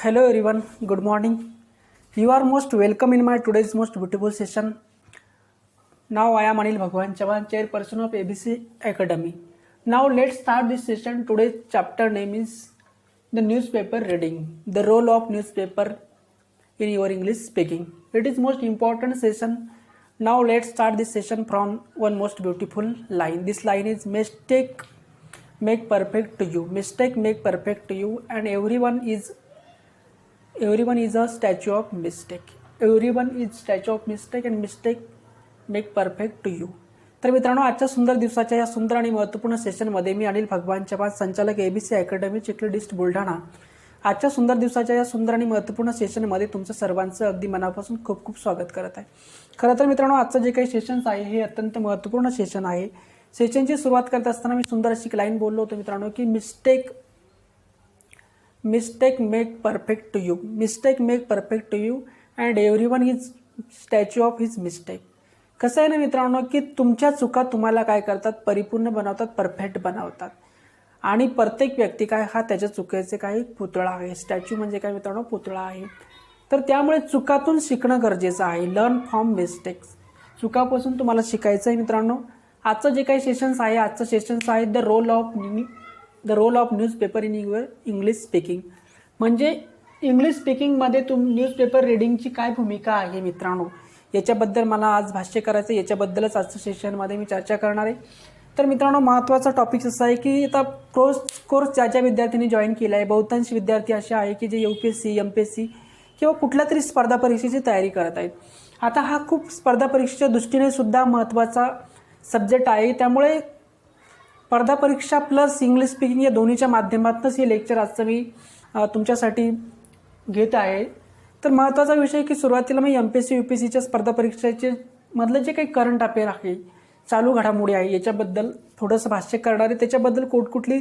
Hello everyone, good morning. You are most welcome in my today's most beautiful session. Now I am Anil Bhagwan Chavan, chairperson of ABC Academy. Now let's start this session. Today's chapter name is the newspaper reading, the role of newspaper in your English speaking. It is most important session. Now let's start this session from one most beautiful line. This line is mistake make perfect to you. Mistake make perfect to you, and everyone is a statue of mistake. Everyone is statue of mistake and mistake make perfect to you. तर मित्रांनो, आजच्या सुंदर दिवसाच्या या सुंदर आणि महत्त्वपूर्ण सेशनमध्ये मी अनिल भगवान चव्हाण, संचालक ABC अकॅडमी, चिखली डिस्ट, बुलढाणा, आजच्या सुंदर दिवसाच्या या सुंदर आणि महत्त्वपूर्ण सेशनमध्ये तुमचं सर्वांचं अगदी मनापासून खूप खूप स्वागत करत आहे. खरं तर मित्रांनो, आजचं जे काही सेशन्स आहे हे अत्यंत महत्त्वपूर्ण सेशन आहे. सेशनची सुरुवात करत असताना मी सुंदर अशी लाईन बोललो होतो मित्रांनो की mistake make perfect to you. Mistake make perfect to you and everyone is statue of his mistake. कसं आहे ना मित्रांनो की तुमच्या चुका तुम्हाला काय करतात, परिपूर्ण बनवतात, परफेक्ट बनवतात. आणि प्रत्येक व्यक्ती काय हा त्याच्या चुकीचे काही पुतळा आहे. स्टॅच्यू म्हणजे काय मित्रांनो, पुतळा आहे. तर त्यामुळे चुकातून शिकणं गरजेचं आहे. Learn from mistakes. चुकापासून तुम्हाला शिकायचं आहे मित्रांनो. आजचं जे काही सेशन्स आहे, आजचं सेशन्स आहे the role of newspaper in your English speaking. म्हणजे इंग्लिश स्पीकिंगमध्ये न्यूजपेपर रिडिंगची काय भूमिका आहे मित्रांनो, याच्याबद्दल मला आज भाष्य करायचं. याच्याबद्दलच आजच्या सेशनमध्ये मी चर्चा करणार आहे. तर मित्रांनो, महत्त्वाचा टॉपिक असा आहे की आता कोर्स ज्या विद्यार्थ्यांनी जॉईन केला आहे, बहुतांश विद्यार्थी असे आहे की जे UPSC MPSC किंवा कुठल्या तरी स्पर्धा परीक्षेची तयारी करत आहेत. आता हा खूप स्पर्धा परीक्षेच्या दृष्टीने सुद्धा महत्त्वाचा सब्जेक्ट आहे. त्यामुळे स्पर्धा परीक्षा प्लस इंग्लिश स्पीकिंग या दोन्हीच्या माध्यमातूनच हे लेक्चर आजचं मी तुमच्यासाठी घेत आहे. तर महत्त्वाचा विषय की सुरुवातीला मी MPSC UPSCच्या स्पर्धा परीक्षेचे मधलं जे काही करंट अफेअर आहे, चालू घडामोडी आहे, याच्याबद्दल थोडंसं भाष्य करणार आहे. त्याच्याबद्दल कुठली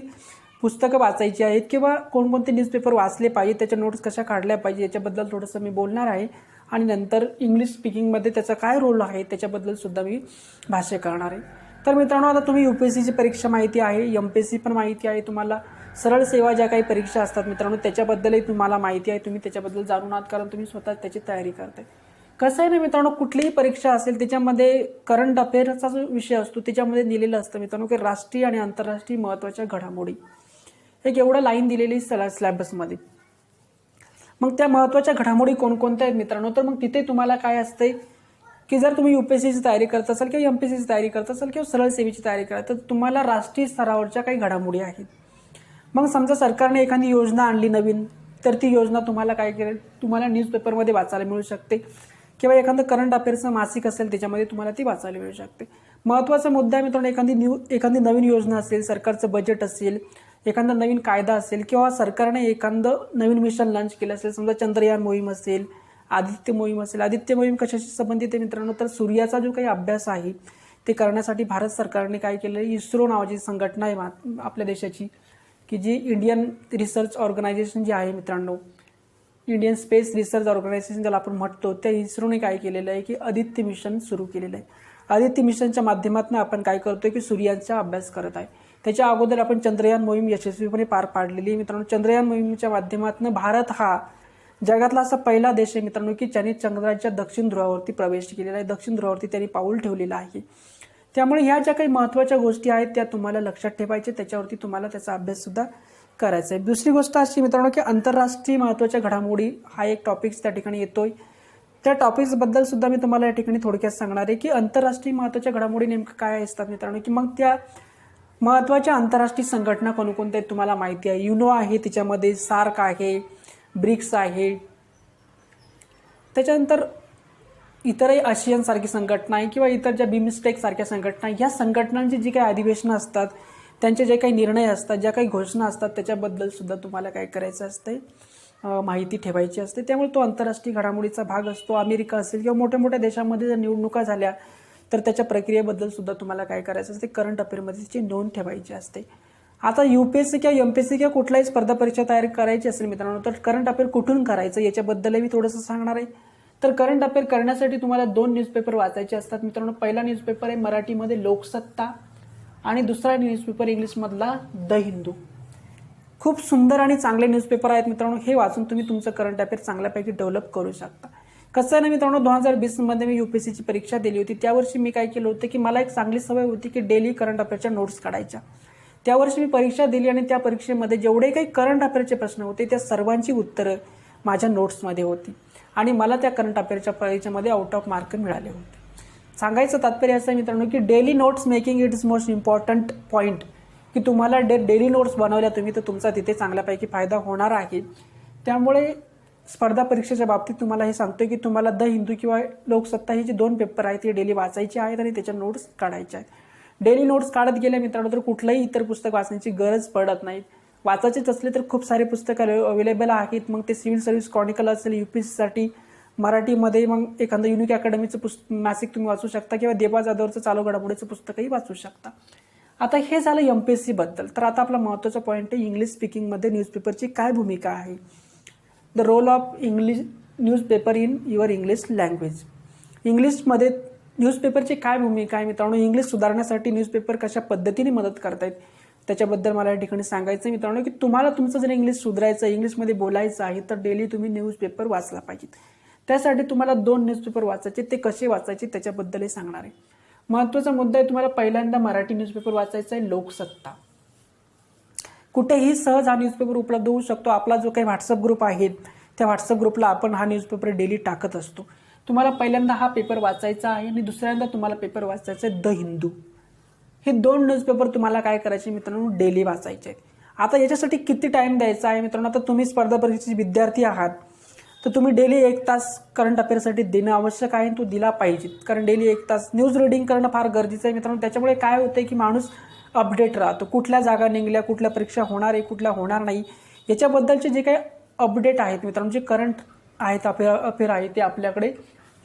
पुस्तकं वाचायची आहेत किंवा कोणकोणते न्यूजपेपर वाचले पाहिजे, त्याच्या नोट्स कशा काढल्या पाहिजे, याच्याबद्दल थोडंसं मी बोलणार आहे. आणि नंतर इंग्लिश स्पीकिंगमध्ये त्याचा काय रोल आहे त्याच्याबद्दल सुद्धा मी भाष्य करणार आहे. तर मित्रांनो, आता तुम्ही UPSCची परीक्षा माहिती आहे, MPSC पण माहिती आहे तुम्हाला. सरळ सेवा ज्या काही परीक्षा असतात मित्रांनो त्याच्याबद्दलही तुम्हाला माहिती आहे. तुम्ही त्याच्याबद्दल जाणून आहात कारण तुम्ही स्वतः त्याची तयारी करताय. कसं आहे ना मित्रांनो, कुठलीही परीक्षा असेल त्याच्यामध्ये करंट अफेअरचा जो विषय असतो त्याच्यामध्ये दिलेलं असतं मित्रांनो की राष्ट्रीय आणि आंतरराष्ट्रीय महत्त्वाच्या घडामोडी. एक एवढं लाईन दिलेली सिलेबसमध्ये. मग त्या महत्त्वाच्या घडामोडी कोणकोणत्या आहेत मित्रांनो, तर मग तिथे तुम्हाला काय असते की जर तुम्ही UPSCची तयारी करत असाल किंवा MPSCची तयारी करत असाल किंवा सरळ सेवेची तयारी करत तर तुम्हाला राष्ट्रीय स्तरावरच्या काही घडामोडी आहेत. मग समजा सरकारने एखादी योजना आणली नवीन, तर ती योजना तुम्हाला काय करेल, तुम्हाला न्यूजपेपरमध्ये वाचायला मिळू शकते किंवा एखादं करंट अफेअर्सचं मासिक असेल त्याच्यामध्ये तुम्हाला ती वाचायला मिळू शकते. महत्त्वाचा मुद्दा मित्रांनो, एखादी नवीन योजना असेल, सरकारचं बजेट असेल, एखादा नवीन कायदा असेल किंवा सरकारने एखादं नवीन मिशन लॉन्च केलं असेल, समजा चंद्रयान मोहीम असेल, आदित्य मोहीम असेल. आदित्य मोहीम कशाशी संबंधित आहे मित्रांनो, तर सूर्याचा जो काही अभ्यास आहे ते करण्यासाठी भारत सरकारने काय केलं, इस्रो नावाची संघटना आहे आपल्या देशाची की जी इंडियन रिसर्च ऑर्गनायझेशन जी आहे मित्रांनो, इंडियन स्पेस रिसर्च ऑर्गनायझेशन ज्याला आपण म्हणतो, त्या इस्रोने काय केलेलं आहे की आदित्य मिशन सुरू केलेलं आहे. आदित्य मिशनच्या माध्यमातून आपण काय करतोय की सूर्याचा अभ्यास करत आहे. त्याच्या अगोदर आपण चंद्रयान मोहीम यशस्वीपणे पार पाडलेली आहे मित्रांनो. चंद्रयान मोहिमेच्या माध्यमातून भारत हा जगातला असा पहिला देश आहे मित्रांनो की ज्याने चंद्राच्या दक्षिण ध्रुवावरती प्रवेश केलेला आहे, दक्षिण ध्रुवावरती त्यांनी पाऊल ठेवलेलं आहे. त्यामुळे ह्या ज्या काही महत्त्वाच्या गोष्टी आहेत त्या तुम्हाला लक्षात ठेवायच्या, त्याच्यावरती तुम्हाला त्याचा अभ्यास सुद्धा करायचा आहे. दुसरी गोष्ट अशी मित्रांनो की आंतरराष्ट्रीय महत्त्वाच्या घडामोडी हा एक टॉपिक्स त्या ठिकाणी येतोय. त्या टॉपिक्सबद्दल सुद्धा मी तुम्हाला या ठिकाणी थोडक्यात सांगणार आहे की आंतरराष्ट्रीय महत्त्वाच्या घडामोडी नेमकं काय असतात मित्रांनो, की मग त्या महत्त्वाच्या आंतरराष्ट्रीय संघटना कोणकोणत्या आहेत तुम्हाला माहिती आहे. युनो आहे, त्याच्यामध्ये सार्क आहे, ब्रिक्स आहे, त्याच्यानंतर इतरही आशियन सारखी संघटना आहे किंवा इतर ज्या बिमस्टेक सारख्या संघटना, ह्या संघटनांची जी काही अधिवेशनं असतात, त्यांचे जे काही निर्णय असतात, ज्या काही घोषणा असतात त्याच्याबद्दल सुद्धा तुम्हाला काय करायचं असते, माहिती ठेवायची असते. त्यामुळे तो आंतरराष्ट्रीय घडामोडीचा भाग असतो. अमेरिका असेल किंवा मोठ्या मोठ्या देशांमध्ये जर निवडणुका झाल्या तर त्याच्या प्रक्रियेबद्दल सुद्धा तुम्हाला काय करायचं असते, करंट अफेअरमध्ये त्याची नोंद ठेवायची असते. आता UPSC किंवा MPSC किंवा कुठलाही स्पर्धा परीक्षा तयारी करायची असेल मित्रांनो, तर करंट अफेअर कुठून करायचं याच्याबद्दलही मी थोडंसं सांगणार आहे. तर करंट अफेअर करण्यासाठी तुम्हाला 2 न्यूजपेपर वाचायचे असतात मित्रांनो. पहिला न्यूजपेपर आहे मराठीमध्ये लोकसत्ता आणि दुसरा न्यूजपेपर इंग्लिशमधला द हिंदू. खूप सुंदर आणि चांगले न्यूजपेपर आहेत मित्रांनो. हे वाचून तुम्ही तुमचं करंट अफेअर चांगल्यापैकी डेव्हलप करू शकता. कसं आहे ना मित्रांनो, 2020 मध्ये मी यूपीएससीची परीक्षा दिली होती. त्या वर्षी मी काय केलं होतं की मला एक चांगली सवय होती की डेली करंट अफेअरच्या नोट्स काढायच्या. त्या वर्षी मी परीक्षा दिली आणि त्या परीक्षेमध्ये जेवढे काही करंट अफेअरचे प्रश्न होते त्या सर्वांची उत्तरं माझ्या नोट्समध्ये होती आणि मला त्या करंट अफेअरच्या परीक्षेमध्ये आउट ऑफ मार्क मिळाले होते. सांगायचं तात्पर्य असं आहे मित्रांनो की daily notes making it is most important point, की तुम्हाला डेली नोट्स बनवल्या तुम्ही तर तुमचा तिथे चांगल्यापैकी फायदा होणार आहे. त्यामुळे स्पर्धा परीक्षेच्या बाबतीत तुम्हाला हे सांगतोय की तुम्हाला द हिंदू किंवा लोकसत्ता ही जे 2 पेपर आहेत ते डेली वाचायचे आहेत आणि त्याच्या नोट्स काढायच्या आहेत. डेली नोट्स काढत गेल्या मित्रांनो तर कुठलंही इतर पुस्तक वाचण्याची गरज पडत नाही. वाचायचेच असले तर खूप सारे पुस्तकं अवेलेबल आहेत. मग ते सिव्हिल सर्व्हिस क्रॉनिकल असेल यूपीएससीसाठी, मराठीमध्ये मग एखादं युनिक अकॅडमीचं मासिक तुम्ही वाचू शकता किंवा देबा जाधवचं चालू घडामोडीचं पुस्तकही वाचू शकता. आता हे झालं एमपीएससी बद्दल. तर आता आपला महत्त्वाचा पॉईंट आहे इंग्लिश स्पीकिंगमध्ये न्यूजपेपरची काय भूमिका आहे. The role of English newspaper in your English language. इंग्लिशमध्ये न्यूजपेपरची काय भूमिका आहे मित्रांनो. इंग्लिश सुधारण्यासाठी न्यूजपेपर कशा पद्धतीने मदत करतायत त्याच्याबद्दल मला या ठिकाणी सांगायचं मित्रांनो की तुम्हाला तुमचं जर इंग्लिश सुधारायचं, इंग्लिशमध्ये बोलायचं आहे तर डेली तुम्ही न्यूजपेपर वाचला पाहिजे. त्यासाठी तुम्हाला 2 न्यूजपेपर वाचायचे. ते कसे वाचायचे त्याच्याबद्दलही सांगणार आहे. महत्त्वाचा मुद्दा आहे, तुम्हाला पहिल्यांदा मराठी न्यूजपेपर वाचायचा आहे लोकसत्ता. कुठेही सहज हा न्यूजपेपर उपलब्ध होऊ शकतो. आपला जो काही व्हॉट्सअप ग्रुप आहे त्या व्हॉट्सअप ग्रुपला आपण हा न्यूजपेपर डेली टाकत असतो. तुम्हाला पहिल्यांदा हा पेपर वाचायचा आहे आणि दुसऱ्यांदा तुम्हाला पेपर वाचायचा आहे द हिंदू. हे 2 न्यूजपेपर तुम्हाला काय करायचे मित्रांनो, डेली वाचायचे आहेत. आता याच्यासाठी किती टाईम द्यायचा आहे मित्रांनो. आता तुम्ही स्पर्धा परीक्षेचे विद्यार्थी आहात तर तुम्ही डेली 1 तास करंट अफेअरसाठी देणं आवश्यक आहे. तो दिला पाहिजे, कारण डेली 1 तास न्यूज रीडिंग करणं फार गरजेचं आहे मित्रांनो. त्याच्यामुळे काय होतं की माणूस अपडेट राहतो. कुठल्या जागा निघल्या, कुठल्या परीक्षा होणार आहे, कुठल्या होणार नाही, याच्याबद्दलचे जे काही अपडेट आहेत मित्रांनो, जे करंट आहेत अफेअर आहे ते आपल्याकडे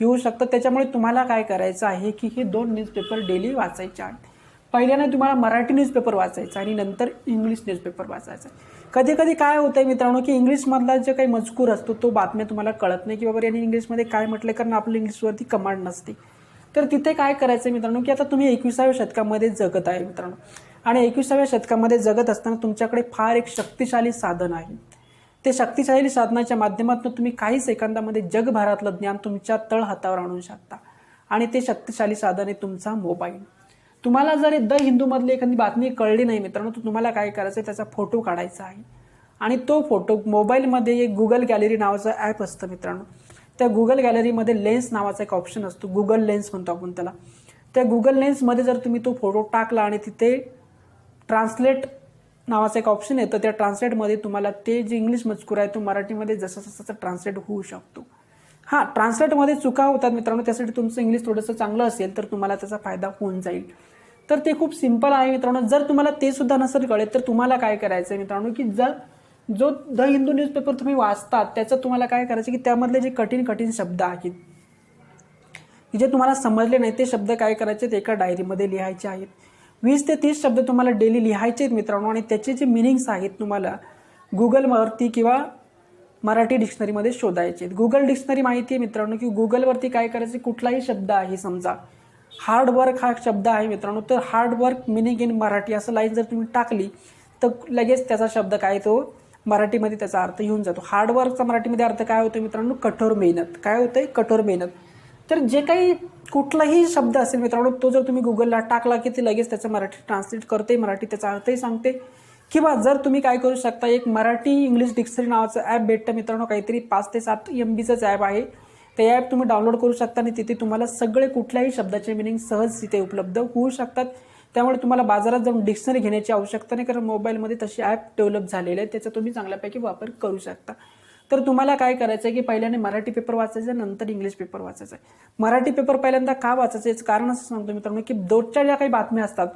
येऊ शकतं. त्याच्यामुळे तुम्हाला काय करायचं आहे की हे 2 न्यूजपेपर डेली वाचायचे आहेत. पहिल्याने तुम्हाला मराठी न्यूजपेपर वाचायचा आणि नंतर इंग्लिश न्यूजपेपर वाचायचा. कधी कधी काय होतंय मित्रांनो की इंग्लिशमधला जे काही मजकूर असतो तो बातम्या तुम्हाला कळत नाही की बाबा यांनी इंग्लिशमध्ये काय म्हटलं, कारण आपलं इंग्लिशवरती कमांड नसते. तर तिथे काय करायचं मित्रांनो की आता तुम्ही 21व्या शतकामध्ये जगत आहे मित्रांनो, आणि 21व्या शतकामध्ये जगत असताना तुमच्याकडे फार एक शक्तिशाली साधन आहे. ते शक्तिशाली साधनाच्या माध्यमातून तुम्ही काही सेकंदामध्ये जगभरातलं ज्ञान तुमच्या तळहातावर आणू शकता आणि ते शक्तिशाली साधन आहे तुमचा मोबाईल. तुम्हाला जर द हिंदूमधली एखादी बातमी कळली नाही मित्रांनो तर तुम्हाला काय करायचं आहे, त्याचा फोटो काढायचा आहे आणि तो फोटो मोबाईलमध्ये एक गुगल गॅलरी नावाचं ॲप असतं मित्रांनो. त्या गुगल गॅलरीमध्ये लेन्स नावाचा एक ऑप्शन असतो, गुगल लेन्स म्हणतो आपण त्याला. त्या गुगल लेन्समध्ये जर तुम्ही तो फोटो टाकला आणि तिथे ट्रान्सलेट नावाचं एक ऑप्शन येतं, त्या ट्रान्सलेटमध्ये तुम्हाला ते जे इंग्लिश मजकूर आहे तो मराठीमध्ये जसं तसं ट्रान्सलेट होऊ शकतो. हां, ट्रान्सलेटमध्ये चुका होतात मित्रांनो, त्यासाठी तुमचं इंग्लिश थोडंसं चांगलं असेल तर तुम्हाला त्याचा फायदा होऊन जाईल. तर ते खूप सिंपल आहे मित्रांनो. जर तुम्हाला ते सुद्धा नसेल कळेल तर तुम्हाला काय करायचं आहे मित्रांनो की जो द हिंदू न्यूजपेपर तुम्ही वाचतात त्याचं तुम्हाला काय करायचं की त्यामधले जे कठीण शब्द आहेत जे तुम्हाला समजले नाही ते शब्द काय करायचे ते एका डायरीमध्ये लिहायचे आहेत. 20 ते 30 शब्द तुम्हाला डेली लिहायचे आहेत मित्रांनो, आणि त्याचे जे मिनिंग्स आहेत तुम्हाला गुगलवरती किंवा मराठी डिक्शनरीमध्ये शोधायचे आहेत. गुगल डिक्शनरी माहिती आहे मित्रांनो की गुगलवरती काय करायचे, कुठलाही शब्द आहे, समजा हार्डवर्क हा शब्द आहे मित्रांनो, तर हार्डवर्क मिनिंग इन मराठी असं लाईन जर तुम्ही टाकली तर लगेच त्याचा शब्द काय तो मराठीमध्ये त्याचा अर्थ येऊन जातो. हार्डवर्कचा मराठीमध्ये अर्थ काय होतो मित्रांनो, कठोर मेहनत. काय होतंय, कठोर मेहनत. तर जे काही कुठलाही शब्द असेल मित्रांनो तो जर तुम्ही गुगलला टाकला की ते लगेच त्याचं मराठी ट्रान्सलेट करते, मराठी त्याचा अर्थही सांगते. किंवा जर तुम्ही काय करू शकता, एक मराठी इंग्लिश डिक्शनरी नावाचं ॲप भेटतं मित्रांनो, काहीतरी 5 ते 7 MBचंच ॲप आहे. ते ॲप तुम्ही डाउनलोड करू शकता आणि तिथे तुम्हाला सगळे कुठल्याही शब्दाचे मिनिंग सहज तिथे उपलब्ध होऊ शकतात. त्यामुळे तुम्हाला बाजारात जाऊन डिक्शनरी घेण्याची आवश्यकता नाही, कारण मोबाईलमध्ये तशी ॲप डेव्हलप झालेले आहेत, त्याचा तुम्ही चांगल्यापैकी वापर करू शकता. तर तुम्हाला काय करायचं आहे की पहिल्याने मराठी पेपर वाचायचं, नंतर इंग्लिश पेपर वाचायचा आहे. मराठी पेपर पहिल्यांदा का वाचायचं याचं कारण असं सांगतो मित्रांनो की रोजच्या ज्या काही बातम्या असतात,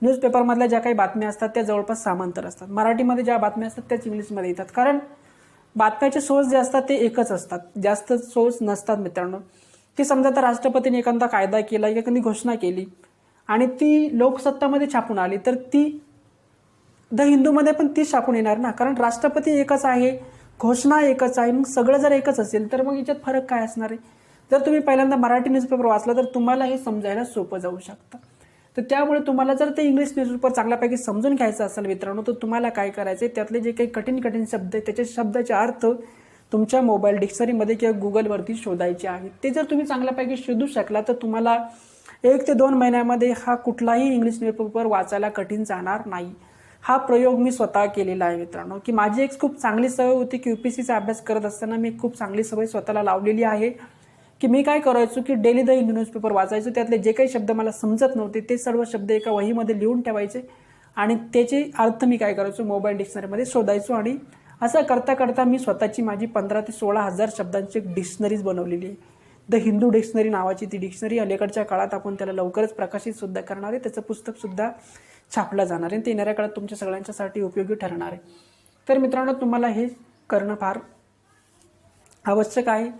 न्यूजपेपरमधल्या ज्या काही बातम्या असतात त्या जवळपास समांतर असतात. मराठीमध्ये ज्या बातम्या असतात त्याच इंग्लिशमध्ये येतात, कारण बातम्याचे सोर्स जे असतात ते एकच असतात, जास्त सोर्स नसतात मित्रांनो. की समजा तर राष्ट्रपतीने एखादा कायदा केला, एखादी घोषणा केली आणि ती लोकसत्तामध्ये छापून आली तर ती द हिंदूमध्ये पण ती छापून येणार ना, कारण राष्ट्रपती एकच आहे, घोषणा एकच आहे. मग सगळं जर एकच असेल तर मग याच्यात फरक काय असणार आहे. जर तुम्ही पहिल्यांदा मराठी न्यूजपेपर वाचला तर तुम्हाला हे समजायला सोपं जाऊ शकतं. तर त्यामुळे तुम्हाला जर ते इंग्लिश न्यूजपेपर चांगल्यापैकी समजून घ्यायचं असेल मित्रांनो, तर तुम्हाला काय करायचं आहे, त्यातले जे काही कठीण शब्द आहेत त्याच्या शब्दाचे अर्थ तुमच्या मोबाईल डिक्शनरीमध्ये किंवा गुगलवरती शोधायचे आहेत. ते जर तुम्ही चांगल्यापैकी शोधू शकला तर तुम्हाला 1 ते 2 महिन्यामध्ये हा कुठलाही इंग्लिश न्यूजपेपर वाचायला कठीण जाणार नाही. हा प्रयोग मी स्वतः केलेला आहे मित्रांनो, की माझी एक खूप चांगली सवय होती की UPSCचा अभ्यास करत असताना मी खूप चांगली सवय स्वतःला लावलेली आहे की मी काय करायचो की डेली द हिंदू न्यूजपेपर वाचायचो. त्यातले जे काही शब्द मला समजत नव्हते ते सर्व शब्द एका वहीमध्ये लिहून ठेवायचे आणि त्याचे अर्थ मी काय करायचो मोबाईल डिक्शनरीमध्ये शोधायचो. आणि असं करता करता मी स्वतःची माझी 15,000 ते 16,000 शब्दांची एक डिक्शनरीज बनवलेली आहे. द हिंदू डिक्शनरी नावाची ती डिक्शनरी अलीकडच्या काळात आपण त्याला लवकरच प्रकाशित सुद्धा करणार आहे. त्याचं पुस्तकसुद्धा छापलं जाणार आहे. ते येणाऱ्या काळात तुमच्या सगळ्यांच्यासाठी उपयोगी ठरणार आहे. तर मित्रांनो तुम्हाला हे करणं फार आवश्यक आहे.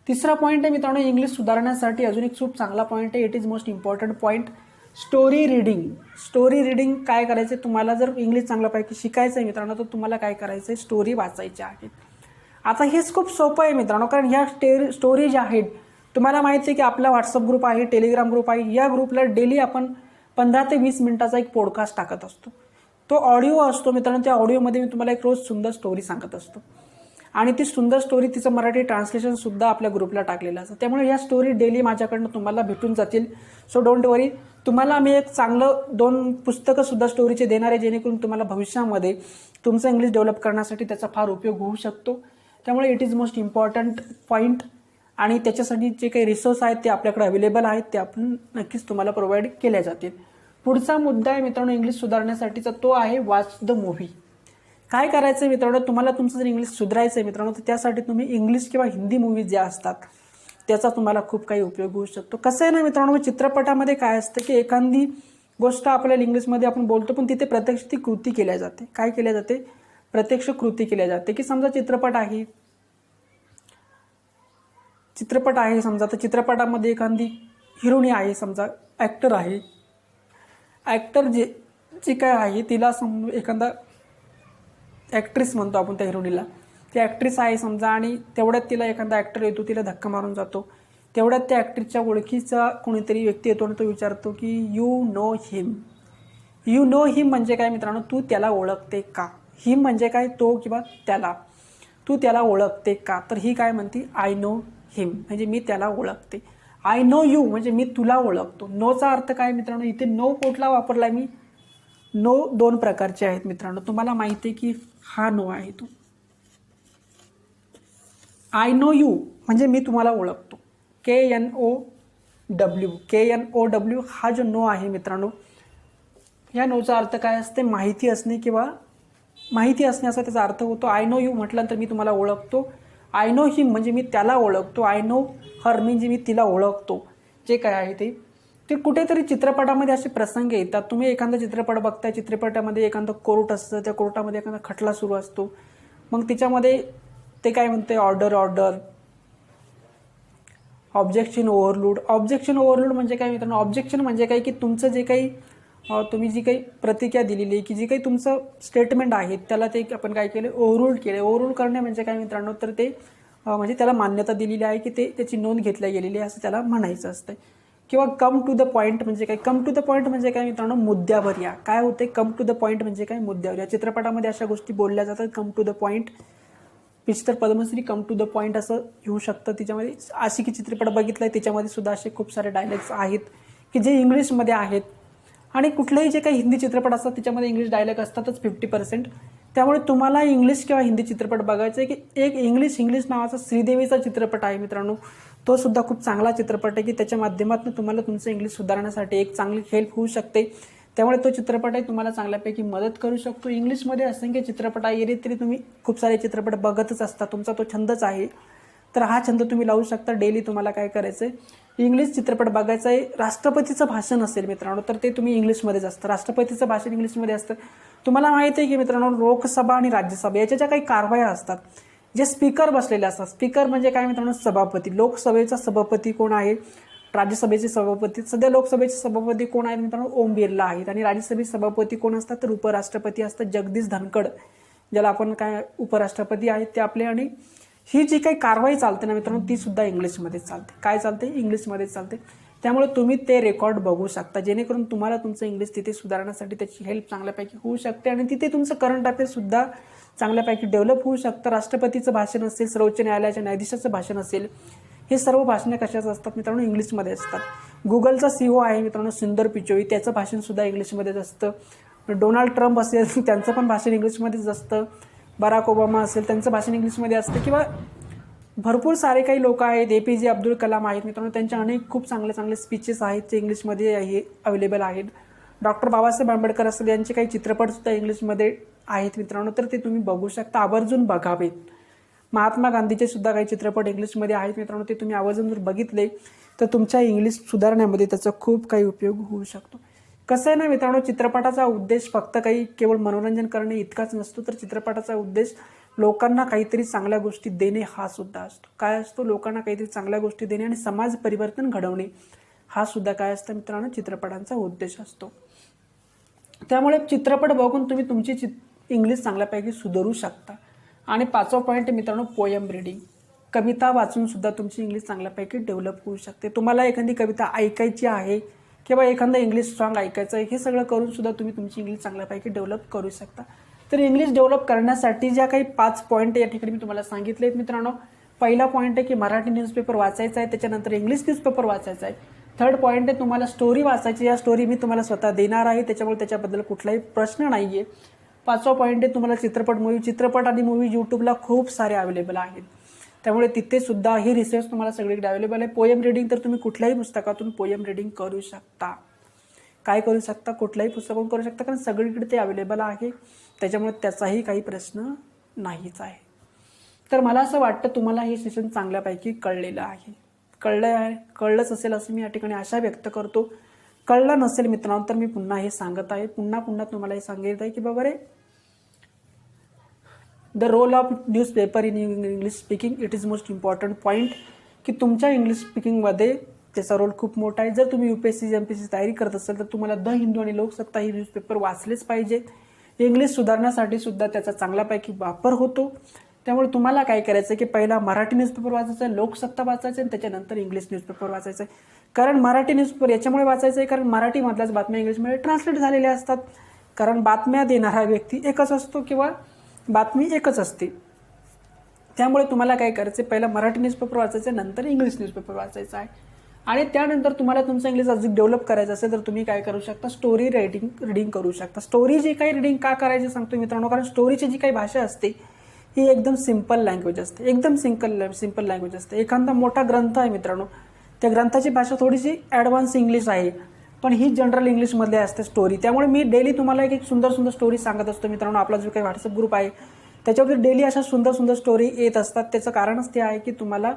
तिसरा पॉईंट आहे मित्रांनो, इंग्लिश सुधारण्यासाठी अजून एक खूप चांगला पॉईंट आहे. It is most important point, story reading. Story reading काय करायचं, तुम्हाला जर इंग्लिश चांगल्यापैकी शिकायचं आहे मित्रांनो तर तुम्हाला काय करायचं आहे, स्टोरी वाचायच्या आहेत. आता हेच खूप सोपं आहे मित्रांनो, कारण ह्या स्टोरी ज्या आहेत तुम्हाला माहिती आहे की आपला व्हॉट्सअप ग्रुप आहे, टेलिग्राम ग्रुप आहे. या ग्रुपला डेली आपण 15 ते 20 मिनिटाचा एक पॉडकास्ट टाकत असतो. तो ऑडिओ असतो मित्रांनो. त्या ऑडिओमध्ये मी तुम्हाला एक रोज सुंदर स्टोरी सांगत असतो आणि ती सुंदर स्टोरी तिचं मराठी ट्रान्सलेशनसुद्धा आपल्या ग्रुपला टाकलेलं असतं. त्यामुळे ह्या स्टोरी डेली माझ्याकडनं तुम्हाला भेटून जातील. सो डोंट वरी. तुम्हाला मी एक चांगलं 2 पुस्तकंसुद्धा स्टोरीचे देणार आहे, जेणेकरून तुम्हाला भविष्यामध्ये तुमचं इंग्लिश डेव्हलप करण्यासाठी त्याचा फार उपयोग होऊ शकतो. त्यामुळे it is most important point आणि त्याच्यासाठी जे काही रिसोर्स आहेत ते आपल्याकडे अवेलेबल आहेत, ते आपण नक्कीच तुम्हाला प्रोव्हाइड केल्या जातील. पुढचा मुद्दा आहे मित्रांनो इंग्लिश सुधारण्यासाठीचा, तो आहे वॉच द मूव्ही. काय करायचं आहे मित्रांनो, तुम्हाला तुमचं जर इंग्लिश सुधारायचं आहे मित्रांनो तर त्यासाठी तुम्ही इंग्लिश किंवा हिंदी मूव्हीज ज्या असतात त्याचा तुम्हाला खूप काही उपयोग होऊ शकतो. कसं आहे ना मित्रांनो, चित्रपटामध्ये काय असतं की एखादी गोष्ट आपल्याला इंग्लिशमध्ये आपण बोलतो पण तिथे प्रत्यक्ष ती कृती केल्या जाते. काय केल्या जाते, प्रत्यक्ष कृती केल्या जाते. की समजा चित्रपट आहे समजा, तर चित्रपटामध्ये एखादी हिरोणी आहे समजा, ॲक्टर आहे, ॲक्टर जे काय आहे तिला एखादा ॲक्ट्रेस म्हणतो आपण त्या हिरोनीला, ती ॲक्ट्रेस आहे समजा आणि तेवढ्यात तिला एखादा ॲक्टर येतो, तिला धक्का मारून जातो. तेवढ्यात त्या ॲक्ट्रेसच्या ओळखीचा कोणीतरी व्यक्ती येतो आणि तो विचारतो की you know him. You know him म्हणजे काय मित्रांनो, तू त्याला ओळखते का. हिम म्हणजे काय, तो किंवा त्याला. तू त्याला ओळखते का, तर ही काय म्हणते, आय नो हिम म्हणजे मी त्याला ओळखते. आय नो यू म्हणजे मी तुला ओळखतो. नोचा अर्थ काय मित्रांनो, इथे नो कुठला वापरला मी, नो 2 प्रकारचे आहेत मित्रांनो. तुम्हाला माहिती आहे की हा नो आहे तो. आय नो यू म्हणजे मी तुम्हाला ओळखतो. KNOW हा जो नो आहे मित्रांनो, या नोचा अर्थ काय असते, माहिती असणे किंवा माहिती असणे असा त्याचा अर्थ होतो. आय नो यू म्हटल्यानंतर मी तुम्हाला ओळखतो. आय नो हिम म्हणजे मी त्याला ओळखतो. आय नो हर म्हणजे मी तिला ओळखतो. जे काय आहे ते कुठेतरी चित्रपटामध्ये असे प्रसंग येतात. तुम्ही एखादा चित्रपट बघताय, चित्रपटामध्ये एखादं कोर्ट असतं, त्या कोर्टामध्ये एखादा खटला सुरू असतो. मग तिच्यामध्ये ते काय म्हणते, ऑर्डर, ऑब्जेक्शन ओव्हरलूड म्हणजे काय मित्रांनो, ऑब्जेक्शन म्हणजे काय की तुमचं जे काही तुम्ही जी काही प्रतिक्रिया दिलेली आहे की जी काही तुमचं स्टेटमेंट आहे त्याला ते आपण काय केलं, ओव्हररूल केलं. ओव्हररूल करणे म्हणजे काय मित्रांनो, तर ते म्हणजे त्याला मान्यता दिलेली आहे की त्याची नोंद घेतल्या गेलेली आहे असं त्याला म्हणायचं असतं. किंवा कम टू द पॉईंट म्हणजे काय, कम टू द पॉईंट म्हणजे काय मित्रांनो, मुद्द्यावर या. काय होते कम टू द पॉईंट म्हणजे काय, मुद्द्यावर या. चित्रपटामध्ये अशा गोष्टी बोलल्या जातात, come to the point. Mister Padmashri come to the point असं येऊ शकतं. तिच्यामध्ये आशिकी चित्रपट बघितला आहे, त्याच्यामध्ये सुद्धा असे खूप सारे डायलॉग्स आहेत की जे इंग्लिशमध्ये आहेत. आणि कुठलेही जे काही हिंदी चित्रपट असतात त्याच्यामध्ये इंग्लिश डायलॉग असतातच 50%. त्यामुळे तुम्हाला इंग्लिश किंवा हिंदी चित्रपट बघायचं आहे की एक इंग्लिश नावाचा श्रीदेवीचा चित्रपट आहे मित्रांनो, तो सुद्धा खूप चांगला चित्रपट आहे की त्याच्या माध्यमातून तुम्हाला तुमचं इंग्लिश सुधारण्यासाठी एक चांगली हेल्प होऊ शकते. त्यामुळे तो चित्रपटही तुम्हाला चांगल्यापैकी मदत करू शकतो. इंग्लिशमध्ये असंख्य चित्रपट आहे, तरी तुम्ही खूप सारे चित्रपट बघतच असता, तुमचा तो छंदच आहे. तर हा छंद तुम्ही लावू शकता. डेली तुम्हाला काय करायचं आहे, इंग्लिश चित्रपट बघायचं आहे. राष्ट्रपतीचं भाषण असेल मित्रांनो तर ते तुम्ही इंग्लिशमध्येच असतं, राष्ट्रपतीचं भाषण इंग्लिशमध्ये असतं. तुम्हाला माहिती आहे की मित्रांनो, लोकसभा आणि राज्यसभा याच्या ज्या काही कारवाया असतात, जे स्पीकर बसलेले असतात. स्पीकर म्हणजे काय मित्रांनो, सभापती. लोकसभेचा सभापती कोण आहे, राज्यसभेचे सभापती. सध्या लोकसभेचे सभापती कोण आहेत मित्रांनो, ओम बिर्ला आहेत. आणि राज्यसभेचे सभापती कोण असतात, तर उपराष्ट्रपती असतात, जगदीश धनखड, ज्याला आपण काय उपराष्ट्रपती आहेत ते आपले. आणि ही जी काही कारवाई चालते ना मित्रांनो, ती सुद्धा इंग्लिशमध्येच चालते. काय चालते, इंग्लिशमध्येच चालते. त्यामुळे तुम्ही ते रेकॉर्ड बघू शकता, जेणेकरून तुम्हाला तुमचं इंग्लिश तिथे सुधारण्यासाठी त्याची हेल्प चांगल्यापैकी होऊ शकते आणि तिथे तुमचं करंट अफेअर्ससुद्धा चांगल्यापैकी डेव्हलप होऊ शकतं. राष्ट्रपतीचं भाषण असेल, सर्वोच्च न्यायालयाच्या न्यायाधीशाचं भाषण असेल, हे सर्व भाषणे कशाच असतात मित्रांनो, इंग्लिशमध्ये असतात. गुगलचा CEO आहे मित्रांनो सुंदर पिचोई, त्याचं भाषणसुद्धा इंग्लिशमध्येच असतं. डोनाल्ड ट्रम्प असेल त्यांचं पण भाषण इंग्लिशमध्येच असतं. बराक ओबामा असेल त्यांचं भाषण इंग्लिशमध्ये असतं. किंवा भरपूर सारे काही लोक आहेत, APJ अब्दुल कलाम आहेत मित्रांनो, त्यांच्या अनेक खूप चांगले चांगले स्पीचेस आहेत जे इंग्लिशमध्ये अवेलेबल आहेत. डॉक्टर बाबासाहेब आंबेडकर असेल यांचे काही चित्रपटसुद्धा इंग्लिशमध्ये आहेत मित्रांनो, तर ते तुम्ही बघू शकता, आवर्जून बघावेत. महात्मा गांधीचे सुद्धा काही चित्रपट इंग्लिशमध्ये आहेत मित्रांनो, ते तुम्ही आवर्जून जर बघितले तर तुमच्या इंग्लिश सुधारण्यामध्ये त्याचा खूप काही उपयोग होऊ शकतो. कसं आहे ना मित्रांनो, चित्रपटाचा उद्देश फक्त काही केवळ मनोरंजन करणे इतकाच नसतो, तर चित्रपटाचा उद्देश लोकांना काहीतरी चांगल्या गोष्टी देणे हा सुद्धा असतो. काय असतो? लोकांना काहीतरी चांगल्या गोष्टी देणे आणि समाज परिवर्तन घडवणे हा सुद्धा काय असतं मित्रांनो, चित्रपटांचा उद्देश असतो. त्यामुळे चित्रपट बघून तुम्ही तुमची इंग्लिश चांगल्यापैकी सुधारू शकता. आणि 5वा पॉईंट मित्रांनो, पोयम रिडिंग. कविता वाचून सुद्धा तुमची इंग्लिश चांगल्यापैकी डेव्हलप होऊ शकते. तुम्हाला एखादी कविता ऐकायची आहे किंवा एखादं इंग्लिश सॉन्ग ऐकायचं आहे, हे सगळं करून सुद्धा तुम्ही तुमची इंग्लिश चांगल्यापैकी डेव्हलप करू शकता. तर इंग्लिश डेव्हलप करण्यासाठी ज्या काही 5 पॉईंट या ठिकाणी मी तुम्हाला सांगितले आहेत मित्रांनो. पहिला पॉईंट आहे की मराठी न्यूजपेपर वाचायचा आहे, त्याच्यानंतर इंग्लिश न्यूजपेपर वाचायचा आहे. थर्ड पॉईंट आहे तुम्हाला स्टोरी वाचायची, या स्टोरी मी तुम्हाला स्वतः देणार आहे, त्याच्यामुळे त्याच्याबद्दल कुठलाही प्रश्न नाही आहे. 5वा पॉईंट आहे तुम्हाला चित्रपट आणि मूवी यूट्यूबला खूप सारे अवेलेबल आहेत, त्यामुळे तिथे सुद्धा ही रिसर्च तुम्हाला सगळीकडे अवेलेबल आहे. पोयम रिडिंग तर तुम्ही कुठल्याही पुस्तकातून पोयम रिडिंग करू शकता. काय करू शकता? कुठल्याही पुस्तकातून करू शकता, कारण सगळीकडे ते अवेलेबल आहे, त्याच्यामुळे त्याचाही काही प्रश्न नाहीच आहे. तर मला असं वाटतं तुम्हाला हे सेशन चांगल्यापैकी कळलेलं आहे. कळलंच असेल असं मी या ठिकाणी आशा व्यक्त करतो. कळलं नसेल मित्रांनो तर मी पुन्हा हे सांगत आहे, पुन्हा तुम्हाला हे सांगत आहे की बाबा रे, the role of newspaper in English speaking it is most important point, की तुमच्या इंग्लिश स्पीकिंगमध्ये त्याचा रोल खूप मोठा आहे. जर तुम्ही UPSC MPSC तयारी करत असाल तर तुम्हाला द हिंदू आणि लोकसत्ता ही न्यूजपेपर वाचलेच पाहिजे. इंग्लिश सुधारण्यासाठी सुद्धा त्याचा चांगल्यापैकी वापर होतो. त्यामुळे तुम्हाला काय करायचं की पहिला मराठी न्यूजपेपर वाचायचा आहे, लोकसत्ता वाचायचं आहे, त्याच्यानंतर इंग्लिश न्यूजपेपर वाचायचं आहे. कारण मराठी न्यूजपेपर याच्यामुळे वाचायचं आहे कारण मराठीमधल्याच बातम्या इंग्लिशमध्ये ट्रान्सलेट झालेल्या असतात. कारण बातम्या देणारा व्यक्ती एकच असतो किंवा बातमी एकच असते. त्यामुळे तुम्हाला काय करायचं आहे, पहिला मराठी न्यूजपेपर वाचायचं आहे, नंतर इंग्लिश न्यूजपेपर वाचायचा आहे. आणि त्यानंतर तुम्हाला तुमचं इंग्लिश अजून डेव्हलप करायचं असेल तर तुम्ही काय करू शकता, स्टोरी रिडिंग करू शकता. स्टोरी जी काही रिडिंग का करायची सांगतो मित्रांनो, कारण स्टोरीची जी काही भाषा असते ही एकदम सिंपल लँग्वेज असते, एकदम सिंपल लँग्वेज असते. एखादा मोठा ग्रंथ आहे मित्रांनो, त्या ग्रंथाची भाषा थोडीशी ॲडव्हान्स इंग्लिश आहे, पण ही जनरल इंग्लिशमध्ये असते स्टोरी. त्यामुळे मी डेली तुम्हाला एक सुंदर स्टोरी सांगत असतो मित्रांनो. आपला जो काही व्हॉट्सअप ग्रुप आहे त्याच्यावरती डेली अशा सुंदर स्टोरी येत असतात. त्याचं कारणच ते आहे की तुम्हाला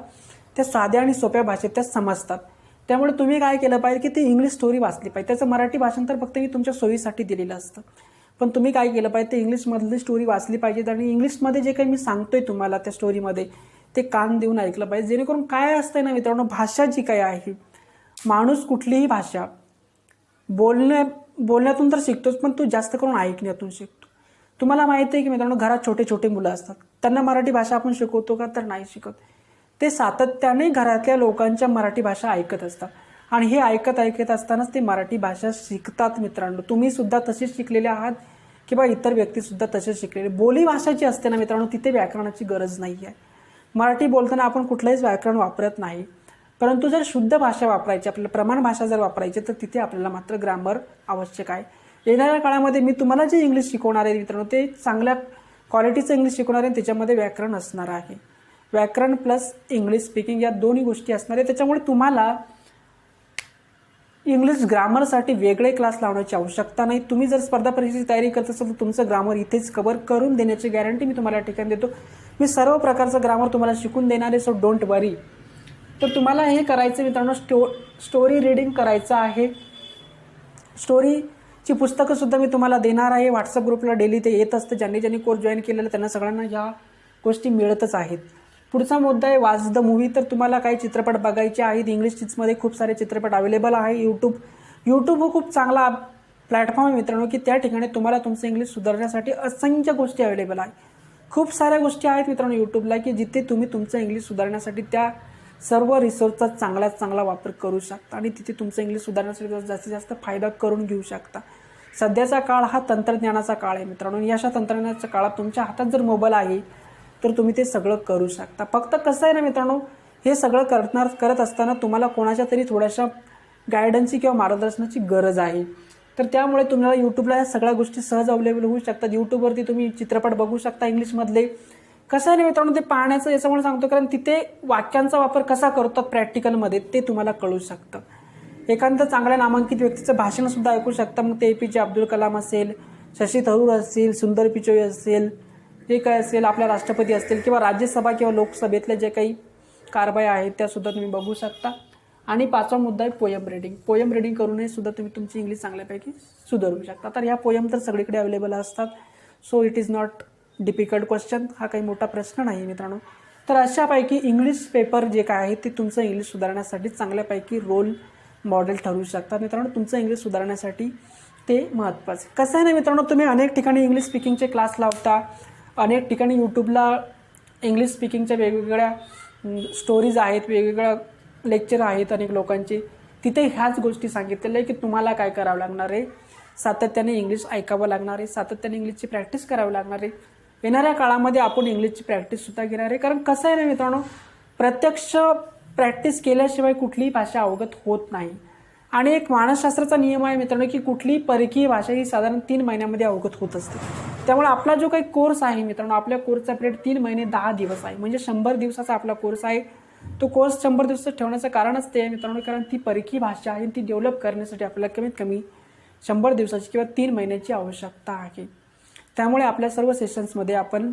त्या साध्या आणि सोप्या भाषेत त्या समजतात. त्यामुळे तुम्ही काय केलं पाहिजे की ती इंग्लिश स्टोरी वाचली पाहिजे. त्याचं मराठी भाषांतर फक्त मी तुमच्या सोयीसाठी दिलेलं असतं, पण तुम्ही काय केलं पाहिजे, ते इंग्लिशमधली स्टोरी वाचली पाहिजे. आणि इंग्लिशमध्ये जे काही मी सांगतोय तुम्हाला त्या स्टोरीमध्ये ते कान देऊन ऐकलं पाहिजे. जेणेकरून काय असतंय ना मित्रांनो, भाषा जी काही आहे, माणूस कुठलीही भाषा बोलण्यातून तर शिकतोच, पण तो जास्त करून ऐकण्यातून शिकतो. तुम्हाला माहिती आहे की मित्रांनो, घरात छोटे छोटे मुलं असतात, त्यांना मराठी भाषा आपण शिकवतो का? तर नाही शिकवत. ते सातत्याने घरातल्या लोकांच्या मराठी भाषा ऐकत असतात आणि हे ऐकत असतानाच ते मराठी भाषा शिकतात मित्रांनो. तुम्ही सुद्धा तसेच शिकलेले आहात किंवा इतर व्यक्तीसुद्धा तसेच शिकलेले. बोली भाषा जी असते ना मित्रांनो, तिथे व्याकरणाची गरज नाही आहे. मराठी बोलताना आपण कुठलंच व्याकरण वापरत नाही, परंतु जर शुद्ध भाषा वापरायची, आपल्याला प्रमाण भाषा जर वापरायची, तर तिथे आपल्याला मात्र ग्रामर आवश्यक आहे. येणाऱ्या काळामध्ये मी तुम्हाला जे इंग्लिश शिकवणार आहे मित्रांनो, ते चांगल्या क्वालिटीचं इंग्लिश शिकवणार आहे. त्याच्यामध्ये व्याकरण असणार आहे. व्याकरण प्लस इंग्लिश स्पीकिंग या दोन्ही गोष्टी असणार आहे. त्याच्यामुळे तुम्हाला इंग्लिश ग्रामरसाठी वेगळे क्लास लावण्याची आवश्यकता नाही. तुम्ही जर स्पर्धा परीक्षेची तयारी करत असाल तर तुमचं ग्रामर इथेच कव्हर करून देण्याची गॅरंटी मी तुम्हाला या ठिकाणी देतो. मी सर्व प्रकारचं ग्रामर तुम्हाला शिकून देणार आहे, सो डोंट वरी. तर तुम्हाला हे करायचं मित्रांनो, स्टोरी रिडिंग करायचं आहे. स्टोरीची पुस्तकंसुद्धा मी तुम्हाला देणार आहे. व्हॉट्सअप ग्रुपला डेली ते येत असतं. ज्यांनी कोर्स जॉईन केलेला त्यांना सगळ्यांना या गोष्टी मिळतच आहेत. पुढचा मुद्दा आहे वॉच द मूव्ही. तर तुम्हाला काही चित्रपट बघायचे आहेत. इंग्लिशमध्ये खूप सारे चित्रपट अवेलेबल आहे. यूट्यूब हा खूप चांगला प्लॅटफॉर्म आहे मित्रांनो, की त्या ठिकाणी तुम्हाला तुमचं इंग्लिश सुधारण्यासाठी असंख्य गोष्टी अवेलेबल आहे. खूप साऱ्या गोष्टी आहेत मित्रांनो यूट्यूबला, की जिथे तुम्ही तुमचं इंग्लिश सुधारण्यासाठी त्या सर्व रिसोर्सचा चांगल्यात चांगला वापर करू शकता आणि तिथे तुमचं इंग्लिश सुधारण्यासाठी जास्तीत जास्त फायदा करून घेऊ शकता. सध्याचा काळ हा तंत्रज्ञानाचा काळ आहे मित्रांनो. या अशा तंत्रज्ञानाच्या काळात तुमच्या हातात जर मोबाईल आहे तर तुम्ही ते सगळं करू शकता. फक्त कसं आहे ना मित्रांनो, हे सगळं करत असताना तुम्हाला कोणाच्या तरी थोड्याशा गायडन्सची किंवा मार्गदर्शनाची गरज आहे. तर त्यामुळे तुम्हाला यूट्यूबला या सगळ्या गोष्टी सहज अवेलेबल होऊ शकतात. यूट्यूबवरती तुम्ही चित्रपट बघू शकता इंग्लिशमधले. कसं आहे ना मित्रांनो, ते पाहण्याचं याच्यामुळे सांगतो कारण तिथे वाक्यांचा वापर कसा करतात प्रॅक्टिकलमध्ये ते तुम्हाला कळू शकतं. एखाद्या चांगल्या नामांकित व्यक्तीचं भाषणसुद्धा ऐकू शकता. मग ते APJ अब्दुल कलाम असेल, शशी थरूर असेल, सुंदर पिचोई असेल, जे काय असेल, आपल्या राष्ट्रपती असतील किंवा राज्यसभा किंवा लोकसभेतल्या जे काही कारवाया आहेत त्यासुद्धा तुम्ही बघू शकता. आणि 5वा मुद्दा आहे पोयम रिडिंग. पोयम रिडिंग करूनही सुद्धा तुम्ही तुमची इंग्लिश चांगल्यापैकी सुधारू शकता. तर ह्या पोयम तर सगळीकडे अवेलेबल असतात. So it is not difficult question. हा काही मोठा प्रश्न नाही मित्रांनो. तर अशापैकी इंग्लिश पेपर जे काय आहे ते तुमचं इंग्लिश सुधारण्यासाठी चांगल्यापैकी रोल मॉडेल ठरू शकतात मित्रांनो. तुमचं इंग्लिश सुधारण्यासाठी ते महत्त्वाचं. कसं आहे ना मित्रांनो, तुम्ही अनेक ठिकाणी इंग्लिश स्पीकिंगचे क्लास लावता, अनेक ठिकाणी यूट्यूबला इंग्लिश स्पीकिंगच्या वेगवेगळ्या स्टोरीज आहेत, वेगवेगळ्या लेक्चर आहेत अनेक लोकांचे. तिथे ह्याच गोष्टी सांगितलेल्या आहे की तुम्हाला काय करावं लागणार आहे, सातत्याने इंग्लिश ऐकावं लागणार आहे, सातत्याने इंग्लिशची प्रॅक्टिस करावी लागणार आहे. येणाऱ्या काळामध्ये आपण इंग्लिशची प्रॅक्टिससुद्धा घेणार आहे. कारण कसं आहे ना मित्रांनो, प्रत्यक्ष प्रॅक्टिस केल्याशिवाय कुठलीही भाषा अवगत होत नाही. आणि एक मानसशास्त्राचा नियम आहे मित्रांनो की कुठलीही परकीय भाषा ही साधारण 3 महिन्यामध्ये अवगत होत असते. त्यामुळे आपला जो काही कोर्स आहे मित्रांनो, आपल्या कोर्सचा पिरियड 3 महिने 10 दिवस आहे. म्हणजे 100 दिवसाचा आपला कोर्स आहे. तो कोर्स 100 दिवस ठेवण्याचं कारणच ते आहे मित्रांनो, कारण ती परकीय भाषा आहे ती डेव्हलप करण्यासाठी आपल्याला कमीत कमी 100 दिवसाची किंवा 3 महिन्याची आवश्यकता आहे. त्यामुळे आपल्या सर्व सेशन्समध्ये आपण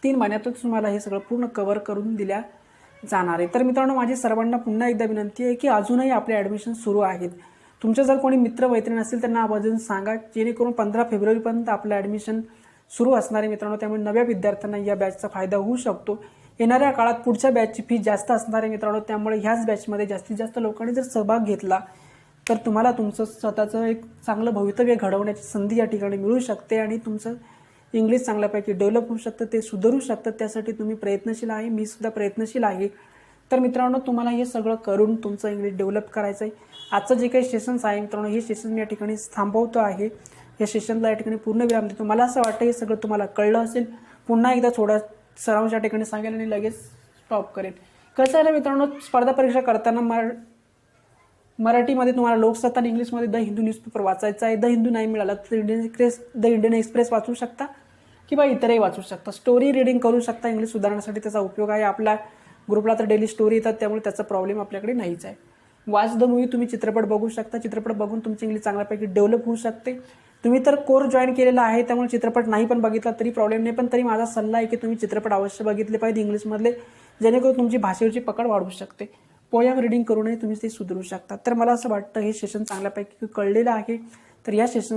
3 महिन्यातच तुम्हाला हे सगळं पूर्ण कव्हर करून दिल्या जाणार आहे. तर मित्रांनो, माझी सर्वांना पुन्हा एकदा विनंती आहे की अजूनही आपले ॲडमिशन सुरू आहेत. तुमचे जर कोणी मित्रमैत्रीण असतील त्यांना आवर्जून सांगा, जेणेकरून 15 फेब्रुवारीपर्यंत आपलं ॲडमिशन सुरू असणार आहे मित्रांनो. त्यामुळे नव्या विद्यार्थ्यांना या बॅचचा फायदा होऊ शकतो. येणाऱ्या काळात पुढच्या बॅचची फी जास्त असणार आहे मित्रांनो. त्यामुळे ह्याच बॅचमध्ये जास्तीत जास्त लोकांनी जर सहभाग घेतला तर तुम्हाला तुमचं स्वतःचं एक चांगलं भवितव्य घडवण्याची संधी या ठिकाणी मिळू शकते आणि तुमचं इंग्लिश चांगल्यापैकी डेव्हलप होऊ शकतं, ते सुधारू शकतं. त्यासाठी तुम्ही प्रयत्नशील आहे, मी सुद्धा प्रयत्नशील आहे. तर मित्रांनो, तुम्हाला हे सगळं करून तुमचं इंग्लिश डेव्हलप करायचं आहे. आजचं जे काही सेशन्स आहे मित्रांनो, हे सेशन मी या ठिकाणी थांबवतो आहे. या सेशनला या ठिकाणी पूर्ण विराम देतो. मला असं वाटतं हे सगळं तुम्हाला कळलं असेल. पुन्हा एकदा थोडा सरांश या ठिकाणी सांगेल आणि लगेच स्टॉप करेल. कसं आहे ना मित्रांनो, स्पर्धा परीक्षा करताना मराठीमध्ये तुम्हाला लोकसत्ता आणि इंग्लिशमध्ये द हिंदू न्यूजपेपर वाचायचा आहे. द हिंदू नाही मिळाला तर द इंडियन एक्सप्रेस वाचू शकता किंवा इतरही वाचू शकता. स्टोरी रिडिंग करू शकता. इंग्लिश सुधारण्यासाठी त्याचा उपयोग आहे. आपल्या ग्रुपला तर डेली स्टोरी येतात, त्यामुळे त्याचा प्रॉब्लेम आपल्याकडे नाहीच आहे. वॉच द मूवी तुम्ही चित्रपट बघू शकता. चित्रपट बघून तुमची इंग्लिश चांगल्यापैकी डेव्हलप होऊ शकते. तुम्ही तर कोर्स जॉईन केलेला आहे, त्यामुळे चित्रपट नाही पण बघितला तरी प्रॉब्लेम नाही. पण तरी माझा सल्ला आहे की तुम्ही चित्रपट अवश्य बघितले पाहिजे इंग्लिशमधले, जेणेकरून तुमची भाषेवरची पकड वाढू शकते. पोयम रिडिंग करूनही तुम्ही ते सुधारू शकता. तर मला असं वाटतं हे सेशन चांगल्यापैकी कळलेलं आहे. तर या सेशन